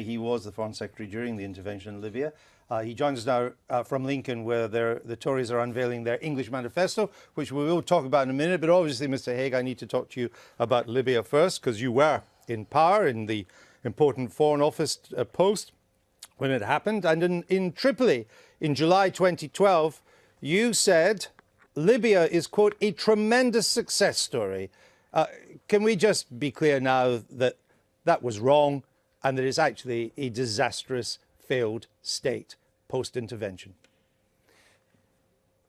He was the Foreign Secretary during the intervention in Libya. He joins us now from Lincoln, where the Tories are unveiling their English Manifesto, which we will talk about in a minute. But obviously, Mr. Hague, I need to talk to you about Libya first, because you were in power in the important Foreign Office post when it happened. And in Tripoli, in July 2012, you said Libya is, quote, a tremendous success story. Can we just be clear now that that was wrong and that it's actually a disastrous, failed state post-intervention?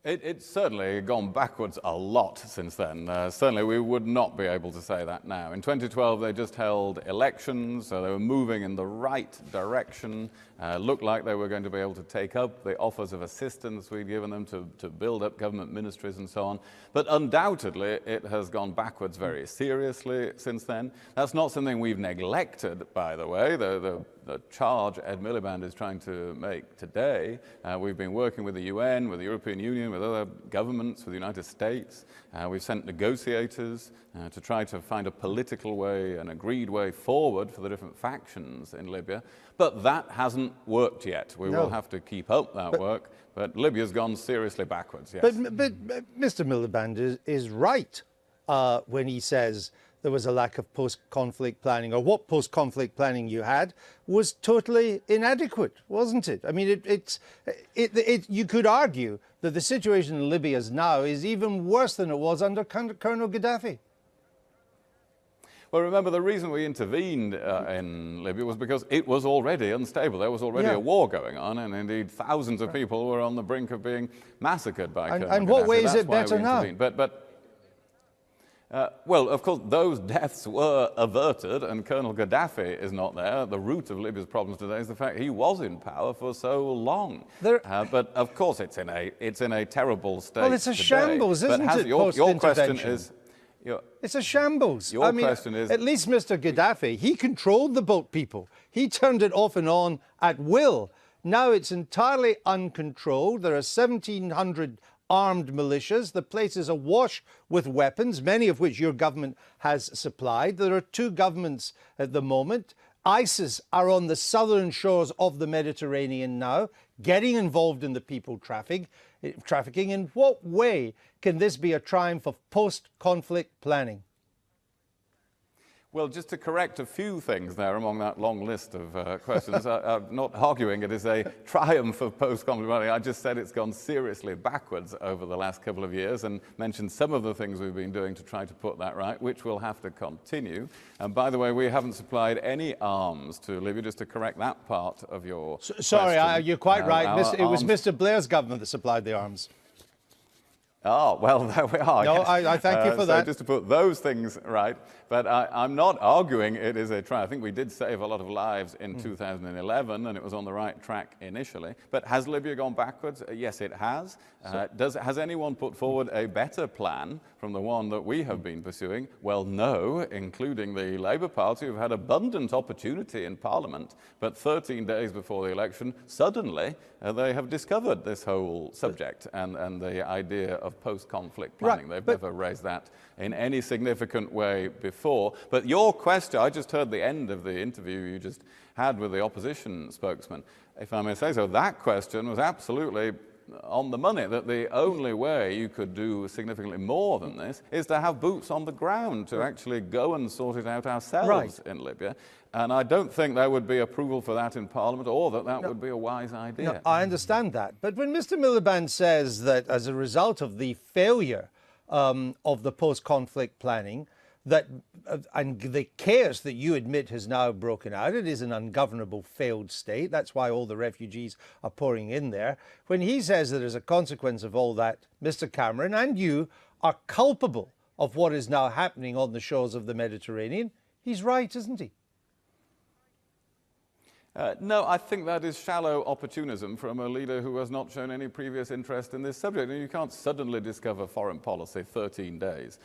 It's certainly gone backwards a lot since then. Certainly we would not be able to say that now. In 2012 they just held elections, so they were moving in the right direction. Looked like they were going to be able to take up the offers of assistance we'd given them to build up government ministries and so on. But undoubtedly it has gone backwards very seriously since then. That's not something we've neglected, by the way. The charge Ed Miliband is trying to make today, we've been working with the UN, with the European Union, with other governments, with the United States. We've sent negotiators to try to find a political way, an agreed way forward for the different factions in Libya. But that hasn't worked yet. We will have to keep up that work. But Libya's gone seriously backwards, yes. But Mr. Miliband is right when he says there was a lack of post-conflict planning, or what post-conflict planning you had was totally inadequate, wasn't it? I mean, you could argue that the situation in Libya now is even worse than it was under Colonel Gaddafi. Well, remember, the reason we intervened in Libya was because it was already unstable. There was already a war going on, and indeed thousands of people were on the brink of being massacred by Colonel Gaddafi. And what way is it better now? Well, of course, those deaths were averted, and Colonel Gaddafi is not there. The root of Libya's problems today is the fact he was in power for so long. But of course, it's in a terrible state. Well, it's a shambles, isn't it? Your question is. It's a shambles. Your question is, at least Mr. Gaddafi, he controlled the boat people. He turned it off and on at will. Now it's entirely uncontrolled. There are 1,700 armed militias. The place is awash with weapons, many of which your government has supplied. There are two governments at the moment. ISIS are on the southern shores of the Mediterranean now, getting involved in the people trafficking. In what way can this be a triumph of post-conflict planning? Well, just to correct a few things there among that long list of questions, I'm not arguing it is a triumph of post-conflict planning. I just said it's gone seriously backwards over the last couple of years and mentioned some of the things we've been doing to try to put that right, which will have to continue. And by the way, we haven't supplied any arms to Libya, just to correct that part of your Sorry, you're quite right. It was Mr. Blair's government that supplied the arms. Oh, well, there we are. No, yes. I thank you for that. So just to put those things right, but I'm not arguing it is a triumph. I think we did save a lot of lives in 2011, and it was on the right track initially. But has Libya gone backwards? Yes, it has. Has anyone put forward a better plan from the one that we have been pursuing? Well, no, including the Labour Party, who've had abundant opportunity in Parliament, but 13 days before the election, suddenly they have discovered this whole subject and the idea of post-conflict planning. They've never raised that in any significant way before. But your question, I just heard the end of the interview you just had with the opposition spokesman. If I may say so, that question was absolutely on the money, that the only way you could do significantly more than this is to have boots on the ground, to actually go and sort it out ourselves in Libya. And I don't think there would be approval for that in Parliament, or that would be a wise idea. No, I understand that. But when Mr. Miliband says that as a result of the failure of the post-conflict planning, and the chaos that you admit has now broken out, it is an ungovernable, failed state. That's why all the refugees are pouring in there. When he says that as a consequence of all that, Mr. Cameron and you are culpable of what is now happening on the shores of the Mediterranean, he's right, isn't he? No, I think that is shallow opportunism from a leader who has not shown any previous interest in this subject. And you can't suddenly discover foreign policy 13 days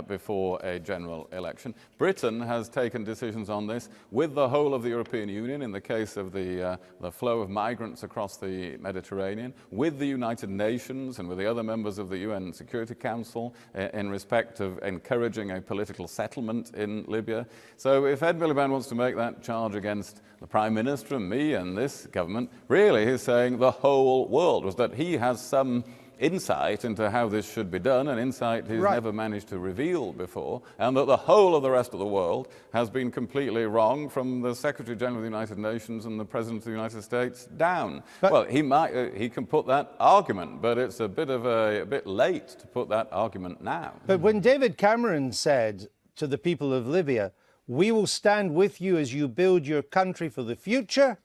before a general election. Britain has taken decisions on this with the whole of the European Union in the case of the flow of migrants across the Mediterranean, with the United Nations and with the other members of the UN Security Council in respect of encouraging a political settlement in Libya. So if Ed Miliband wants to make that charge against the Prime Minister and me and this government, really he's saying the whole world, was that he has some insight into how this should be done, an insight he's never managed to reveal before, and that the whole of the rest of the world has been completely wrong from the Secretary General of the United Nations and the President of the United States down. But well, he can put that argument, but it's a bit late to put that argument now. But when David Cameron said to the people of Libya, "We will stand with you as you build your country for the future,"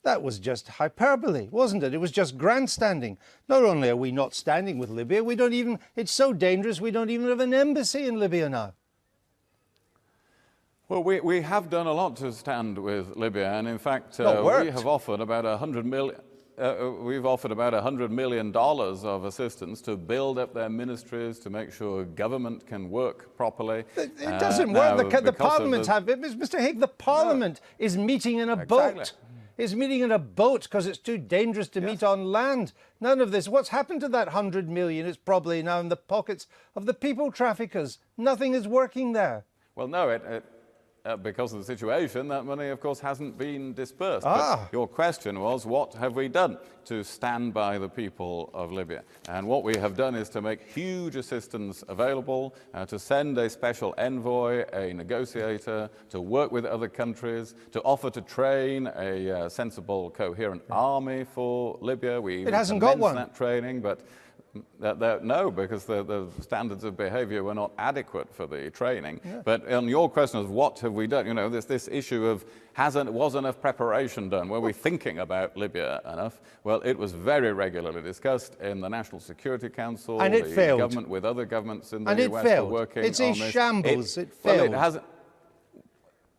that was just hyperbole, wasn't it? It was just grandstanding. Not only are we not standing with Libya, it's so dangerous we don't even have an embassy in Libya now. Well, we have done a lot to stand with Libya, and in fact, we have offered about $100 million. We've offered about $100 million of assistance to build up their ministries, to make sure government can work properly. It doesn't work. The Parliament Mr. Hague, the Parliament is meeting in a boat. Is meeting in a boat because it's too dangerous to meet on land. None of this. What's happened to that 100 million? It's probably now in the pockets of the people traffickers. Nothing is working there. Well, no, because of the situation, that money, of course, hasn't been dispersed. But your question was, what have we done to stand by the people of Libya? And what we have done is to make huge assistance available, to send a special envoy, a negotiator, to work with other countries, to offer to train a sensible, coherent army for Libya. It hasn't got one. That training, but no, because the standards of behavior were not adequate for the training. Yeah. But on your question of what have we done, you know, this issue of was enough preparation done? Were we thinking about Libya enough? Well, it was very regularly discussed in the National Security Council. And it failed. Government with other governments in the US were working on this. It's a shambles. It failed. Well,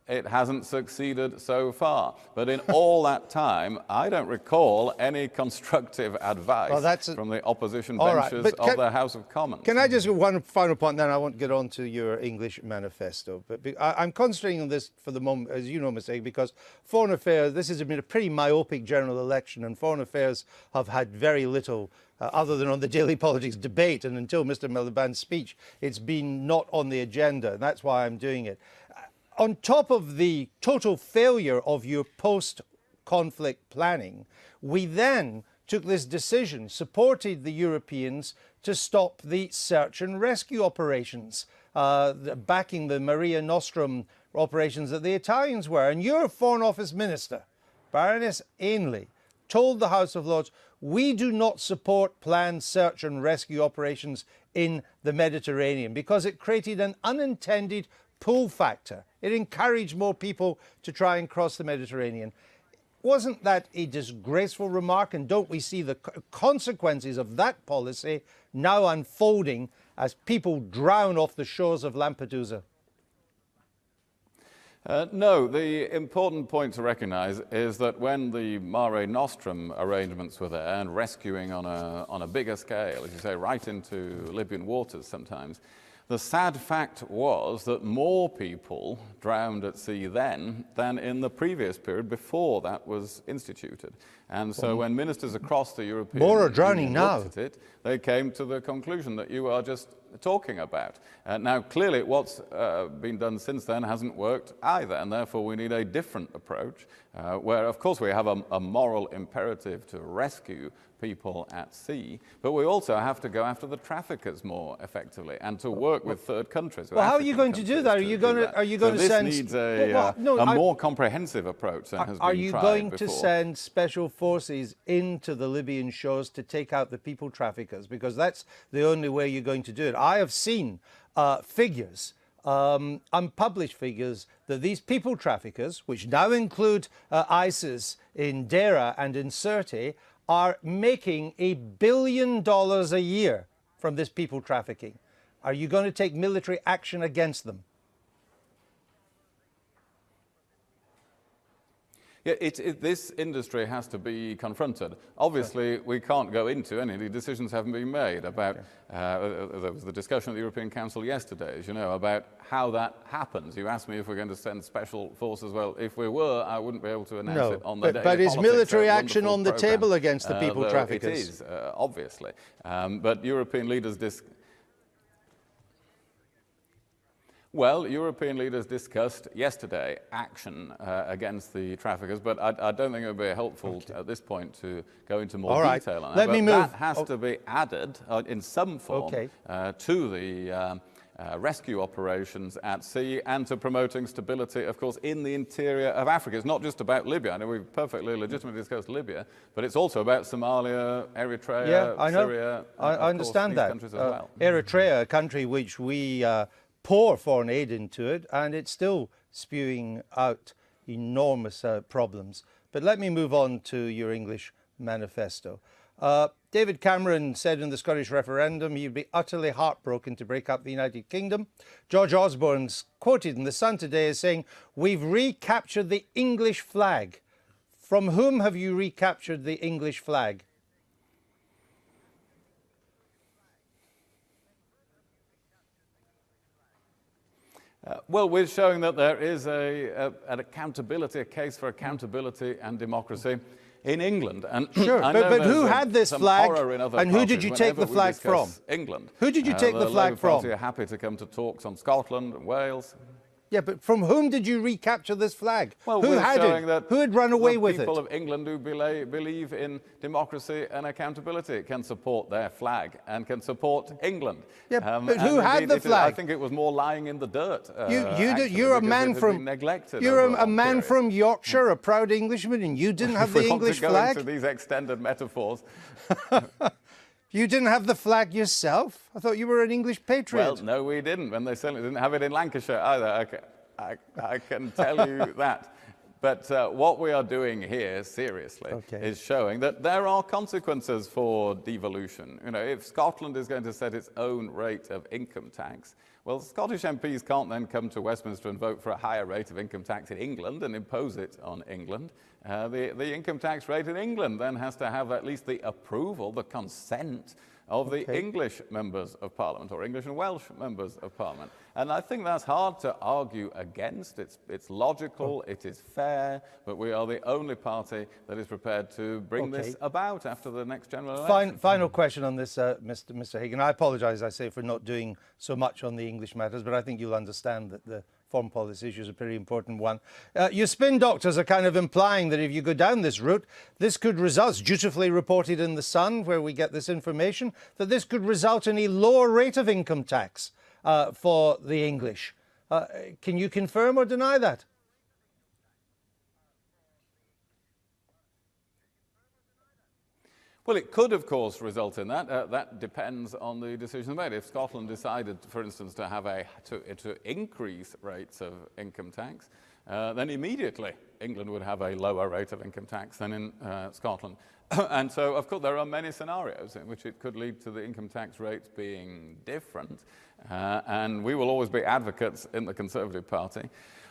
it hasn't succeeded so far. But in all that time, I don't recall any constructive advice from the opposition benches of the House of Commons. Can I just do one final point, then I won't get on to your English manifesto. But I'm concentrating on this for the moment, as you know, Mr. Hague, because Foreign Affairs, this has been a pretty myopic general election, and Foreign Affairs have had very little other than on the daily politics debate, and until Mr. Miliband's speech, it's been not on the agenda, and that's why I'm doing it. On top of the total failure of your post-conflict planning, we then took this decision, supported the Europeans to stop the search and rescue operations, backing the Mare Nostrum operations that the Italians were. And your Foreign Office Minister, Baroness Ainley, told the House of Lords, "We do not support planned search and rescue operations in the Mediterranean because it created an unintended pull factor. It encouraged more people to try and cross the Mediterranean." Wasn't that a disgraceful remark? And don't we see the consequences of that policy now unfolding as people drown off the shores of Lampedusa? No, the important point to recognise is that when the Mare Nostrum arrangements were there and rescuing on a bigger scale, as you say, right into Libyan waters sometimes, the sad fact was that more people drowned at sea then than in the previous period before that was instituted. And so when ministers across the European Union looked at it, they came to the conclusion that you are just talking about. Now, clearly, what's been done since then hasn't worked either, and therefore we need a different approach, where, of course, we have a moral imperative to rescue people at sea, but we also have to go after the traffickers more effectively and to work with third countries. Well, how are you going to do that? Are you going to send? This needs a more comprehensive approach than has been tried before. Are you going to send special forces into the Libyan shores to take out the people traffickers? Because that's the only way you're going to do it. I have seen figures, unpublished figures, that these people traffickers, which now include ISIS in Deira and in Sirte, are making $1 billion a year from this people trafficking. Are you going to take military action against them? Yeah, this industry has to be confronted. Obviously, we can't go into any of the decisions haven't been made about, there was the discussion at the European Council yesterday, as you know, about how that happens. You asked me if we're going to send special forces. Well, if we were, I wouldn't be able to announce it on the day. But is military action on the table against the people traffickers? It is, obviously. But European leaders European leaders discussed yesterday action against the traffickers, but I don't think it would be helpful at this point to go into more detail on that. Let me move. That has to be added in some form to the rescue operations at sea and to promoting stability, of course, in the interior of Africa. It's not just about Libya. I know we've perfectly legitimately discussed Libya, but it's also about Somalia, Eritrea, Syria. I understand that. Countries as well. Eritrea, a country which we pour foreign aid into it, and it's still spewing out enormous problems. But let me move on to your English manifesto. David Cameron said in the Scottish referendum he'd be utterly heartbroken to break up the United Kingdom. George Osborne's quoted in The Sun today as saying, "We've recaptured the English flag." From whom have you recaptured the English flag? Well, we're showing that there is an accountability, a case for accountability and democracy in England. And sure, but who had this flag, and who did you take the flag from? England. Who did you take the flag from? The Labour Party are happy to come to talks on Scotland and Wales. Yeah, but from whom did you recapture this flag? Well, who had showing it? That who had run away with it? People of England who believe in democracy and accountability can support their flag and can support England. Yeah, but who had the flag? I think it was more lying in the dirt. You're a man from from Yorkshire, a proud Englishman, and you didn't have the English flag. Into these extended metaphors. You didn't have the flag yourself? I thought you were an English patriot. Well, no, we didn't, and they certainly didn't have it in Lancashire either. I can tell you that. But what we are doing here, seriously, is showing that there are consequences for devolution. You know, if Scotland is going to set its own rate of income tax, well, Scottish MPs can't then come to Westminster and vote for a higher rate of income tax in England and impose it on England. The income tax rate in England then has to have at least the approval, the consent of the English members of Parliament, or English and Welsh members of Parliament. And I think that's hard to argue against. It's logical, it is fair, but we are the only party that is prepared to bring this about after the next general election. Final question on this, Mr. Hague. I apologise, I say, for not doing so much on the English matters, but I think you'll understand that the foreign policy issue is a pretty important one. Your spin doctors are kind of implying that if you go down this route, this could result, dutifully reported in The Sun, where we get this information, that this could result in a lower rate of income tax for the English. Can you confirm or deny that? Well, it could, of course, result in that. That depends on the decision made. If Scotland decided, for instance, to have to increase rates of income tax, then immediately England would have a lower rate of income tax than in Scotland. And so, of course, there are many scenarios in which it could lead to the income tax rates being different. And we will always be advocates in the Conservative Party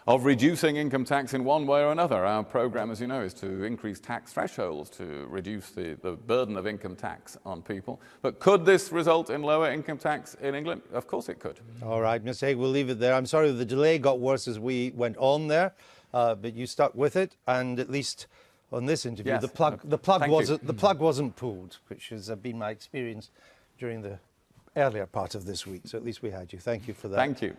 of reducing income tax in one way or another. Our programme, as you know, is to increase tax thresholds to reduce the burden of income tax on people. But could this result in lower income tax in England? Of course it could. All right, Mr. Hague, we'll leave it there. I'm sorry the delay got worse as we went on there, but you stuck with it, and at least on this interview, yes, the plug wasn't pulled, which has been my experience during the earlier part of this week. So at least we had you. Thank you for that. Thank you.